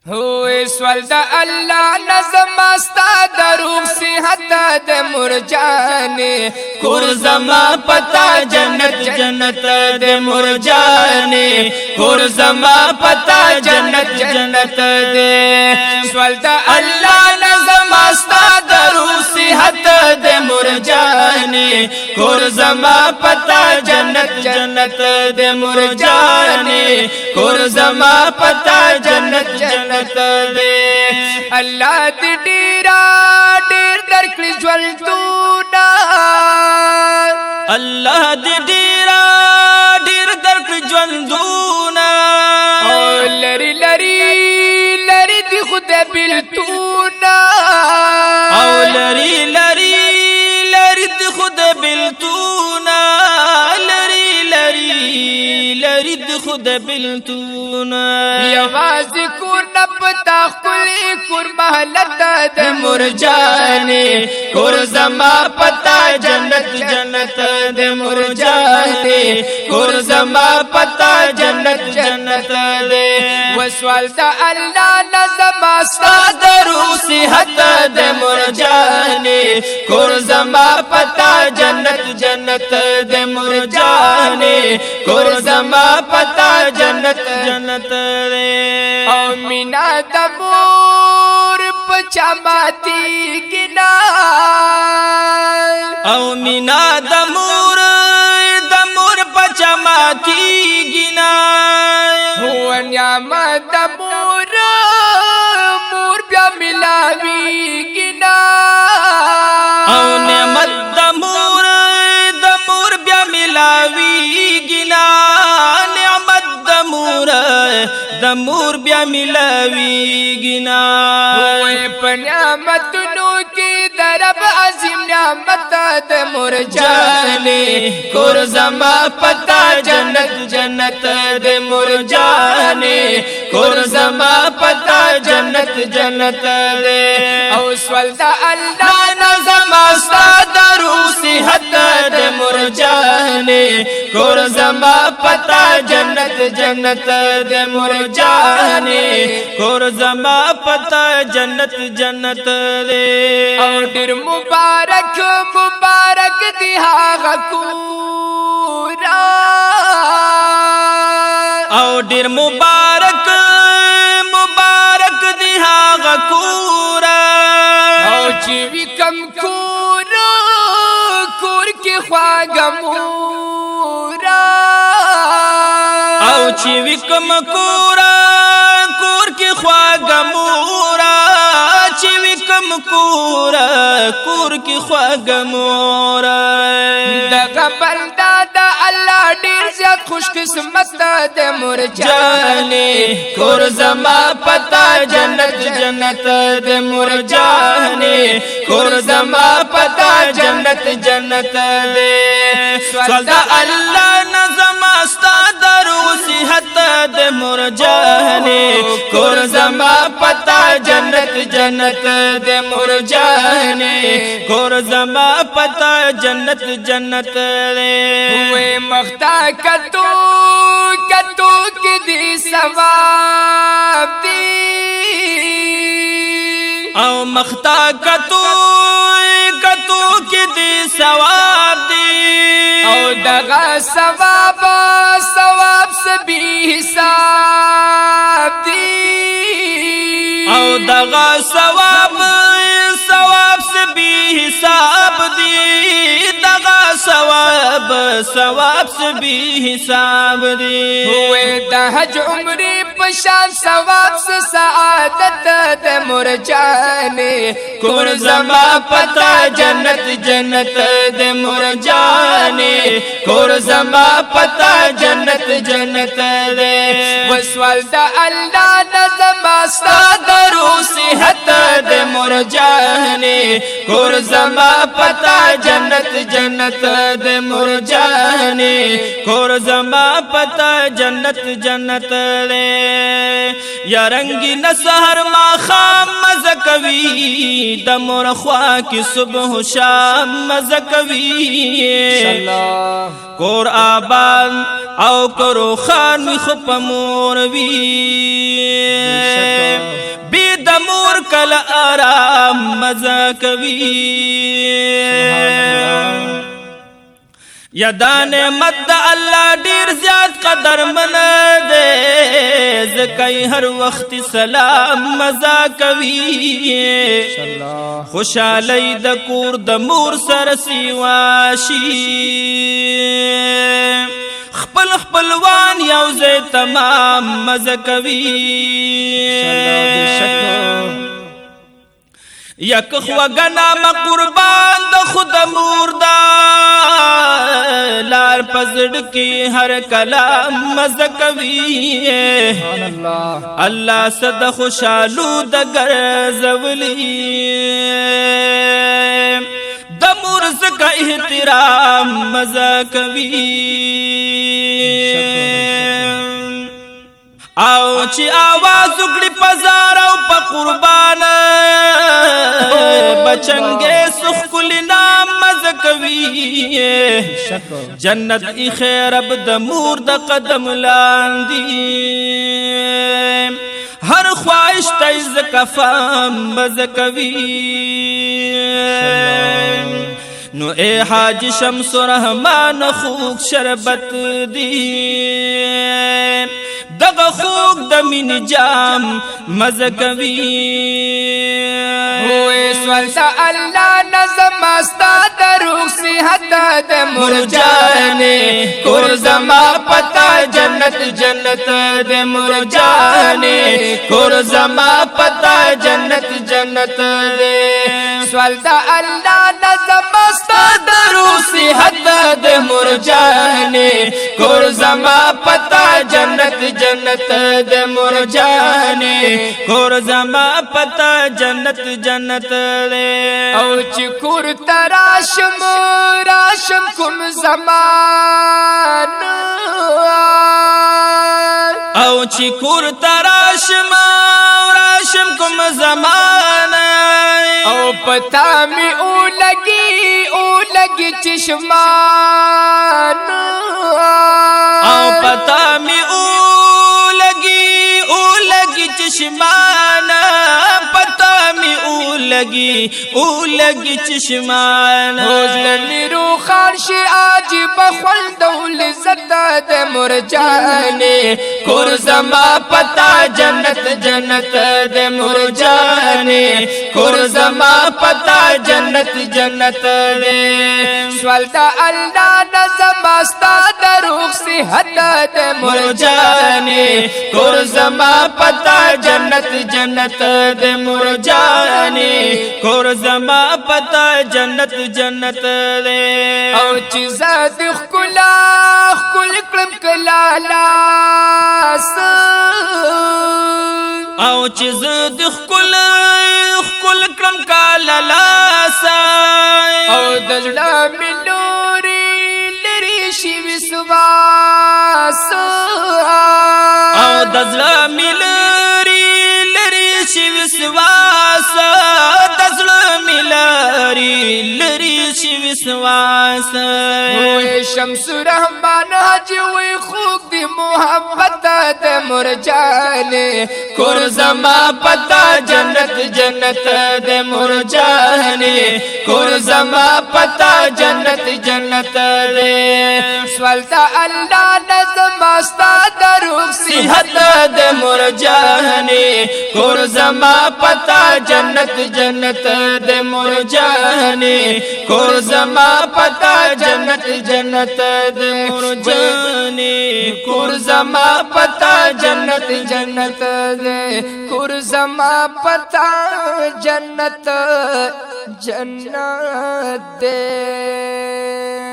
هو سوال دا اللہ نظم استا دا روح صحت دا مرجانے کور زما پتا جنت جنت دا مرجانے کور زما پتا جنت جنت دا سوال دا اللہ نظم استا دا روح صحت دا مرجانے کور زما پتا جنت جنت دا مرجانے کور زما پتا جنت جنت اللہ دی ڈیرا ڈیر درکڑی جولتونا اللہ دی ڈیرا ڈیر درکڑی جولتونا او لری لری لری دی خود بلتونا او لری لری لری دی خود بلتونا لری لری لری دی خود بلتونا یوازی کور نپتا خلی کور محلت دا مرجانے کور زما پتا جنت جنت دا مرجانے کور زما پتا جنت جنت دا وسوال دا اللہ نظم استا دا روح صحت دا مرجانے کور زما پتا جنت جنت دا مرجانے کور زما پتا جنت جنت دا او مینا دا مور پچا ماتی گنا او مینا دا مور پچا ماتی گنا ہوا نعمت دا مور بیا ملاوی گنا او نعمت دا مور بیا ملاوی گنا نعمت دا مور بیا ملاوی گنا ہوئے پا نعمتنو کی درب عظیم نعمت دا مرجانے کور زما پتا جنت جنت دا مرجانے کور زما پتا جنت جنت دا او سوال دا اللہ نظم استا دا روح صحت دا مرجانے کور زما پتا جنت جنت دا مرجانے کور زما پتا جنت جنت دے او ډیر مبارک مبارک دی هغه کورا او ډیر مبارک مبارک دی هغه کورا او چې وی کم کورا کور کې خواږه مورا او چې وی کم کورا کور کې خواږه مورا چې وی کم کورا کور کې خواږه مورا دغه بندا د الله ډیر زیات خوش قسمت د مرجانے کور زما پتا جنت جنت د مرجانے کور زما پتا جنت جنت د سوال د الله نظم استا د روح صحت د مرجانے کور زما پتا جنت جنت د مرجانے کور زما پتا جنت جنت ہوئے مختا کتو کتو کی دی ثواب دی او مختا کتو کتو کی دی ثواب دی او دغا ثواب ثواب سبی حساب دی او دغا ثواب ثواب سبی حساب دی دغا ثواب ثواب سبی حساب دی ہوئے دا حج عمری پشان ثواب سے سعادت دا مرجانے کور زما پتا جنت جنت دا مرجانے کور زما پتا جنت جنت دا وسوال دا اللہ نظم استا دا روح صحت دا مرجانے کور زما پتا جنت جنت دا مرجانے کور زما پتا جنت جنت دے یا رنگی نسہر ما خام مزکوی دا مرخوا کی صبح و شام مزکوی کور آبان او کرو خان می خپ موروی کل آرام مزا کوي یا دا نعمت دا اللہ ډیر زیاد قدر من دے زکای ہر وقت سلام مزا کوي خوشالی د کور د مور سر سیواشي خپل خپلوان یو ځای تمام مزا کوي یک خواگنا ما قربان دا خود مور دا لار پزڑ کی ہر کلام مزکوی اللہ صد خوشالو دا گرزولی دا مورز کا احترام مزکوی او چی آواز اگڑی پزار او پا قربان بچنگے سخ کل نام مزکوی جنت ای خیر اب دا مور دا قدم لاندی ہر خواہش تیز کفام مزکوی نو اے حاج شمس رحمان خوک شربت دی دغه خوک د مين جام مزکوي ہوئے سوالتا اللہ نظم استا دروح صحت د مرجانے کور زما پتا جنت جنت د مرجانے کور زما پتا جنت جنت دے سوالتا اللہ نظم استا دروح صحت د مرجانے کور زما پتا جنت جنت د مرجانے کور زما پتا جنت جنت دے او چی کور تراشم راشم کم زمان او چی کور تراشم راشم کم زمان او پتا می او لگی چشمان او پتا می او لگی چشمان پتا می او لگی چشمان حوزلنی رو خارشی آجی بخول دول زدد مرجانے کور زما پتا جنت جنت د مرجانے کور زما پتا جنت جنت دے سوال دا اللہ نظم استا دروح صحت د مرجانے کور زما پتا جنت جنت د مرجانے کور زما پتا جنت جنت دے او چیزا دی خکلا خکل کلم کلالاس او چیز دی خکل کرم کالالاسا او دجلا ملوری لری شی وسواس او دزلا ملری لری شی وسواس دزلا ملری لری شی وسواس ہوئے شمس رحمان حجی وی خوک دی محبت د مرجانے کور زما پتا جنت جنت د مرجانے کور زما پتا جنت جنت دے سوال دا اللہ نظم استا دروح صحت د مرجانے کور زما پتا جنت جنت د مرجانے کور زما پتا جنت جنت د مرجانے کور زما پتا جنت جنت دے کور زما پتا جنت جنت دے